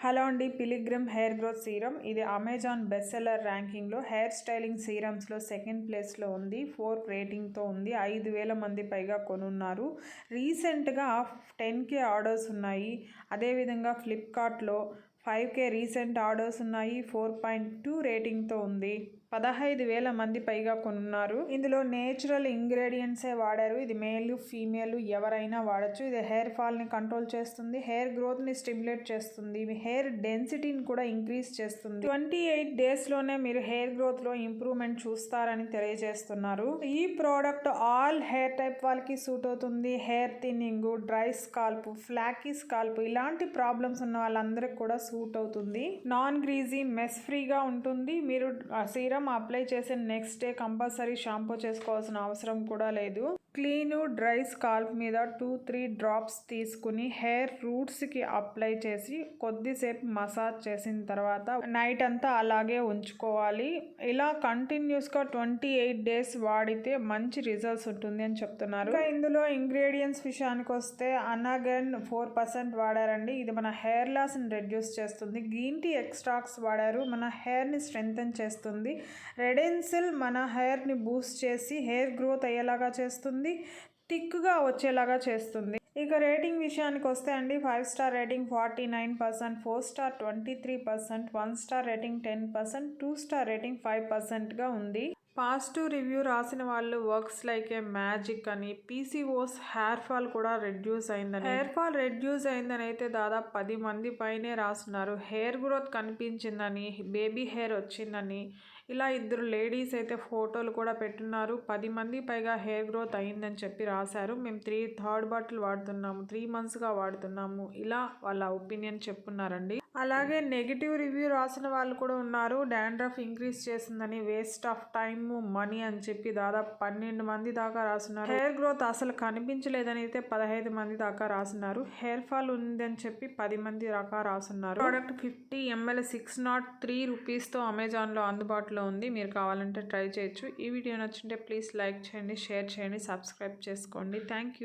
Hello అండి, pilgrim hair growth serum. ఇది Amazon best seller ర్యాంకింగ్లో హెయిర్ స్టైలింగ్ సీరమ్స్లో సెకండ్ ప్లేస్లో ఉంది. 4 రేటింగ్తో ఉంది. 5,000 మంది పైగా కొనున్నారు. రీసెంట్గా 10K ఆర్డర్స్ ఉన్నాయి. అదేవిధంగా ఫ్లిప్కార్ట్లో 5K రీసెంట్ ఆర్డర్స్ ఉన్నాయి. 4.2 రేటింగ్తో ఉంది. 15,000 మంది పైగా కొనున్నారు. ఇందులో నేచురల్ ఇంగ్రీడియంట్సే వాడారు. ఇది మేల్ ఫీమేల్ ఎవరైనా వాడచ్చు. ఇది హెయిర్ ఫాల్ని కంట్రోల్ చేస్తుంది, హెయిర్ గ్రోత్ని స్టిమ్యులేట్ చేస్తుంది, హెయిర్ డెన్సిటీని కూడా ఇంక్రీజ్ చేస్తుంది. 28 డేస్లోనే మీరు హెయిర్ గ్రోత్లో ఇంప్రూవ్మెంట్ చూస్తారని తెలియజేస్తున్నారు. ఈ ప్రోడక్ట్ ఆల్ హెయిర్ టైప్ వాళ్ళకి సూట్ అవుతుంది. Hair thinning, dry scalp, flaky scalp ఇలాంటి ప్రాబ్లమ్స్ ఉన్న వాళ్ళందరికీ కూడా సూట్ అవుతుంది. నాన్ గ్రీజీ, మెస్ ఫ్రీగా ఉంటుంది. మీరు సీరం అప్లై చేసిన నెక్స్ట్ డే కంపల్సరీ షాంపూ చేసుకోవాల్సిన అవసరం కూడా లేదు. క్లీన్ డ్రై స్కాల్ప్ మీద 2-3 డ్రాప్స్ తీసుకుని హెయిర్ రూట్స్కి అప్లై చేసి కొద్దిసేపు మసాజ్ చేసిన తర్వాత నైట్ అంతా అలాగే ఉంచుకోవాలి. ఇలా కంటిన్యూస్గా 28 డేస్ వాడితే మంచి రిజల్ట్స్ ఉంటుంది అని చెప్తున్నారు. ఇంకా ఇందులో ఇంగ్రీడియంట్స్ విషయానికి వస్తే అనగన్ 4% వాడారండి. ఇది మన హెయిర్ లాస్ని రెడ్యూస్ చేస్తుంది. గ్రీన్ టీ ఎక్స్ట్రాక్ట్స్ వాడారు, మన హెయిర్ని స్ట్రెంగ్తన్ చేస్తుంది. రెడెన్సిల్ మన హెయిర్ని బూస్ట్ చేసి హెయిర్ గ్రోత్ అయ్యేలాగా చేస్తుంది, థిక్గా వచ్చేలాగా చేస్తుంది. ఇక రేటింగ్ విషయానికి వస్తే అండి, 5 star rating 49%, 4 star 23%, 1 star rating 10%, 2 star rating 5%గా ఉంది. పాజిటివ్ రివ్యూ రాసిన వాళ్ళు వర్క్స్ లైక్ ఏ మ్యాజిక్ అని, పీసీఓస్ హెయిర్ ఫాల్ కూడా రెడ్యూస్ అయిందని, హెయిర్ ఫాల్ రెడ్యూస్ అయిందని అయితే దాదాపు 10 మంది పైనే రాస్తున్నారు. హెయిర్ గ్రోత్ కనిపించిందని, బేబీ హెయిర్ వచ్చిందని, ఇలా 2 లేడీస్ అయితే ఫోటోలు కూడా పెట్టున్నారు. 10 మంది పైగా హెయిర్ గ్రోత్ అయిందని చెప్పి రాశారు. మేము 3 బాటిల్ వాడుతున్నాము, 3 మంత్స్గా వాడుతున్నాము, ఇలా వాళ్ళ ఒపీనియన్ చెప్పున్నారండి. అలాగే నెగిటివ్ రివ్యూ రాసిన వాళ్ళు కూడా ఉన్నారు. డాండ్రఫ్ ఇంక్రీజ్ చేసిందని, వేస్ట్ ఆఫ్ టైమ్, మనీ అని చెప్పి దాదాపు 12 మంది దాకా రాస్తున్నారు. హెయిర్ గ్రోత్ అసలు కనిపించలేదని అయితే 15 మంది దాకా రాస్తున్నారు. హెయిర్ ఫాల్ ఉందని చెప్పి 10 మంది దాకా రాస్తున్నారు. ప్రోడక్ట్ 50 ml 603 రూపీస్తో అమెజాన్లో అందుబాటులో ఉంది. మీరు కావాలంటే ట్రై చేయొచ్చు. ఈ వీడియో నచ్చుంటే ప్లీజ్ లైక్ చేయండి, షేర్ చేయండి, సబ్స్క్రైబ్ చేసుకోండి. Thank you.